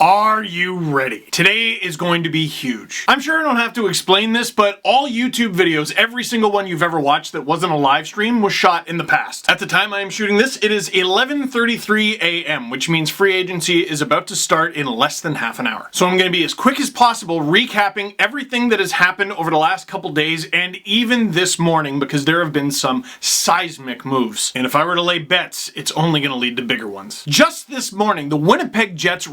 Are you ready? Today is going to be huge. I'm sure I don't have to explain this, but all YouTube videos, every single one you've ever watched that wasn't a live stream, was shot in the past. At the time I am shooting this, it is 11:33 a.m., which means free agency is about to start in less than half an hour. So I'm going to be as quick as possible recapping everything that has happened over the last couple days and even this morning, because there have been some seismic moves. And if I were to lay bets, it's only going to lead to bigger ones. Just this morning, the Winnipeg Jets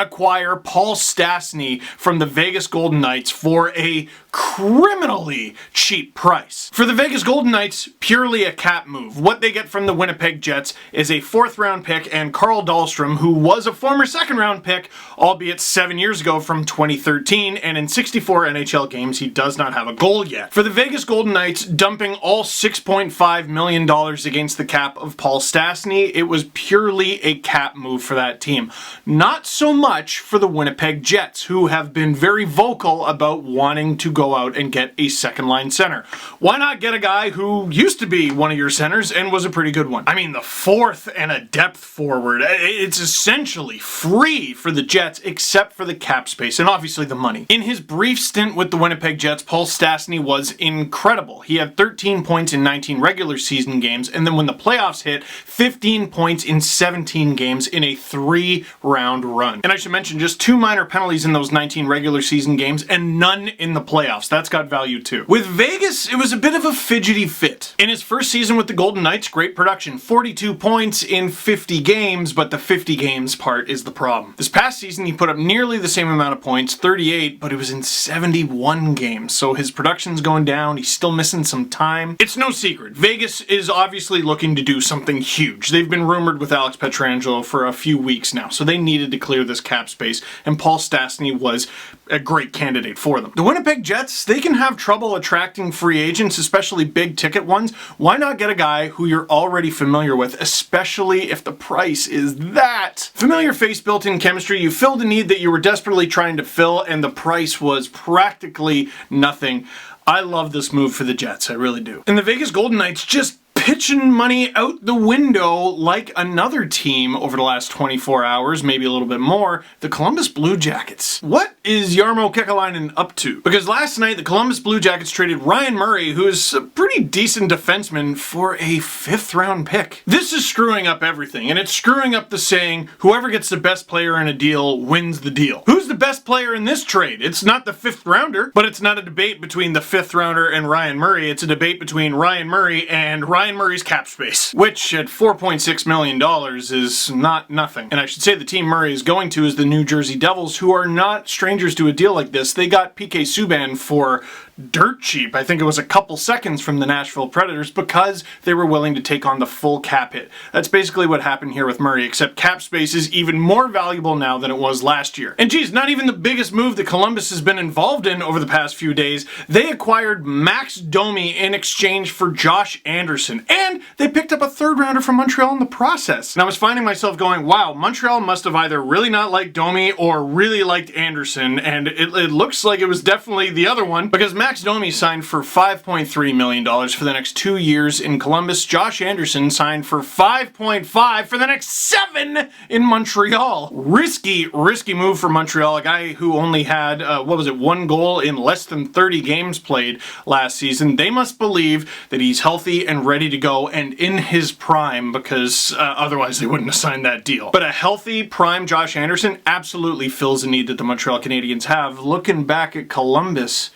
acquire Paul Stastny from the Vegas Golden Knights for a criminally cheap price. For the Vegas Golden Knights, purely a cap move. What they get from the Winnipeg Jets is a 4th round pick and Carl Dahlstrom, who was a former 2nd round pick, albeit 7 years ago from 2013, and in 64 NHL games he does not have a goal yet. For the Vegas Golden Knights, dumping all $6.5 million against the cap of Paul Stastny, it was purely a cap move for that team. Not so much for the Winnipeg Jets, who have been very vocal about wanting to go out and get a second-line center. Why not get a guy who used to be one of your centers and was a pretty good one? I mean, the 4th and a depth forward. It's essentially free for the Jets, except for the cap space and obviously the money. In his brief stint with the Winnipeg Jets, Paul Stastny was incredible. He had 13 points in 19 regular season games, and then when the playoffs hit, 15 points in 17 games in a 3-round run. And I should mention just 2 minor penalties in those 19 regular season games and none in the playoffs. That's got value too. With Vegas, it was a bit of a fidgety fit. In his first season with the Golden Knights, great production. 42 points in 50 games, but the 50 games part is the problem. This past season, he put up nearly the same amount of points, 38, but it was in 71 games. So his production's going down. He's still missing some time. It's no secret. Vegas is obviously looking to do something huge. They've been rumored with Alex Pietrangelo for a few weeks now, so they needed to clear this cap space, and Paul Stastny was a great candidate for them. The Winnipeg Jets, they can have trouble attracting free agents, especially big ticket ones. Why not get a guy who you're already familiar with, especially if the price is that? Familiar face, built-in chemistry. You filled a need that you were desperately trying to fill, and the price was practically nothing. I love this move for the Jets, I really do. And the Vegas Golden Knights just pitching money out the window like another team over the last 24 hours, maybe a little bit more, the Columbus Blue Jackets. What is Jarmo Kekalainen up to? Because last night the Columbus Blue Jackets traded Ryan Murray, who is a pretty decent defenseman, for a 5th round pick. This is screwing up everything, and it's screwing up the saying, whoever gets the best player in a deal wins the deal. Who's the best player in this trade? It's not the 5th rounder, but it's not a debate between the 5th rounder and Ryan Murray. It's a debate between Ryan Murray and Ryan Murray's cap space, which at $4.6 million is not nothing. And I should say the team Murray is going to is the New Jersey Devils, who are not strangers to a deal like this. They got PK Subban for dirt cheap. I think it was a couple seconds from the Nashville Predators, because they were willing to take on the full cap hit. That's basically what happened here with Murray, except cap space is even more valuable now than it was last year. And geez, not even the biggest move that Columbus has been involved in over the past few days. They acquired Max Domi in exchange for Josh Anderson, and they picked up a 3rd rounder from Montreal in the process. And I was finding myself going, wow, Montreal must have either really not liked Domi or really liked Anderson, and it looks like it was definitely the other one, because Max Domi signed for $5.3 million for the next 2 years in Columbus. Josh Anderson signed for $5.5 for the next 7 in Montreal. Risky move for Montreal, a guy who only had, 1 goal in less than 30 games played last season. They must believe that he's healthy and ready to go and in his prime, because otherwise they wouldn't have signed that deal. But a healthy, prime Josh Anderson absolutely fills a need that the Montreal Canadiens have. Looking back at Columbus,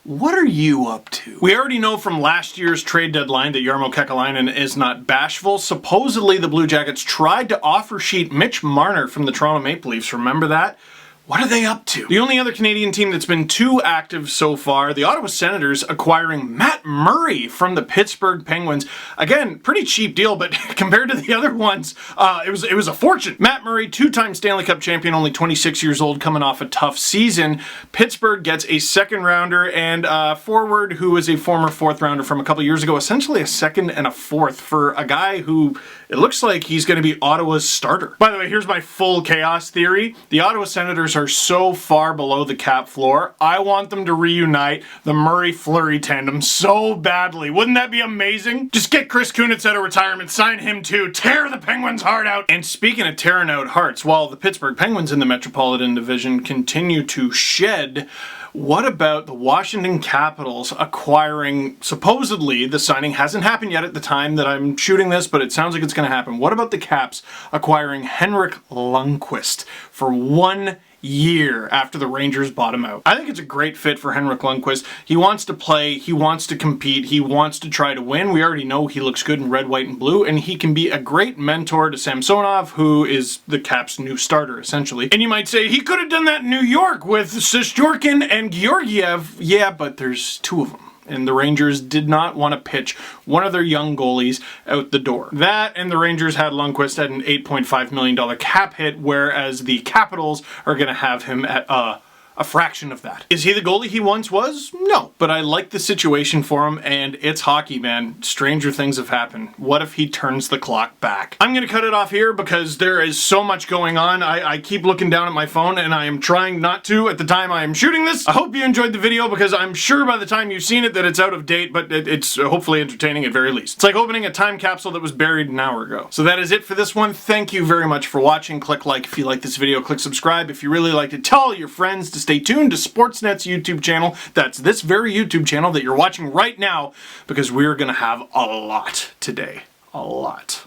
what are you up to? We already know from last year's trade deadline that Jarmo Kekalainen is not bashful. Supposedly the Blue Jackets tried to offer sheet Mitch Marner from the Toronto Maple Leafs. Remember that? What are they up to? The only other Canadian team that's been too active so far, the Ottawa Senators acquiring Matt Murray from the Pittsburgh Penguins. Again, pretty cheap deal, but compared to the other ones, it was a fortune. Matt Murray, 2-time Stanley Cup champion, only 26 years old, coming off a tough season. Pittsburgh gets a 2nd rounder and a forward who is a former 4th rounder from a couple years ago, essentially a 2nd and a 4th for a guy who it looks like he's going to be Ottawa's starter. By the way, here's my full chaos theory. The Ottawa Senators are so far below the cap floor. I want them to reunite the Murray-Fleury tandem so badly. Wouldn't that be amazing? Just get Chris Kunitz out of retirement, sign him too, tear the Penguins' heart out. And speaking of tearing out hearts, while the Pittsburgh Penguins in the Metropolitan Division continue to shed, what about the Washington Capitals acquiring, supposedly, the signing hasn't happened yet at the time that I'm shooting this, but it sounds like it's going to happen. What about the Caps acquiring Henrik Lundqvist for 1 year after the Rangers bought him out? I think it's a great fit for Henrik Lundqvist. He wants to play, he wants to compete, he wants to try to win. We already know he looks good in red, white, and blue, and he can be a great mentor to Samsonov, who is the Caps' new starter, essentially. And you might say, he could have done that in New York with Shesterkin and Georgiev. Yeah, but there's two of them. And the Rangers did not want to pitch one of their young goalies out the door. That, and the Rangers had Lundqvist at an $8.5 million cap hit, whereas the Capitals are going to have him at a fraction of that. Is he the goalie he once was? No. But I like the situation for him, and it's hockey, man. Stranger things have happened. What if he turns the clock back? I'm gonna cut it off here because there is so much going on. I keep looking down at my phone, and I am trying not to at the time I am shooting this. I hope you enjoyed the video because I'm sure by the time you've seen it that it's out of date, but it's hopefully entertaining at very least. It's like opening a time capsule that was buried an hour ago. So that is it for this one. Thank you very much for watching. Click like if you like this video. Click subscribe if you really liked it. Tell all your friends to stay tuned to Sportsnet's YouTube channel. That's this very YouTube channel that you're watching right now, because we're gonna have a lot today. A lot.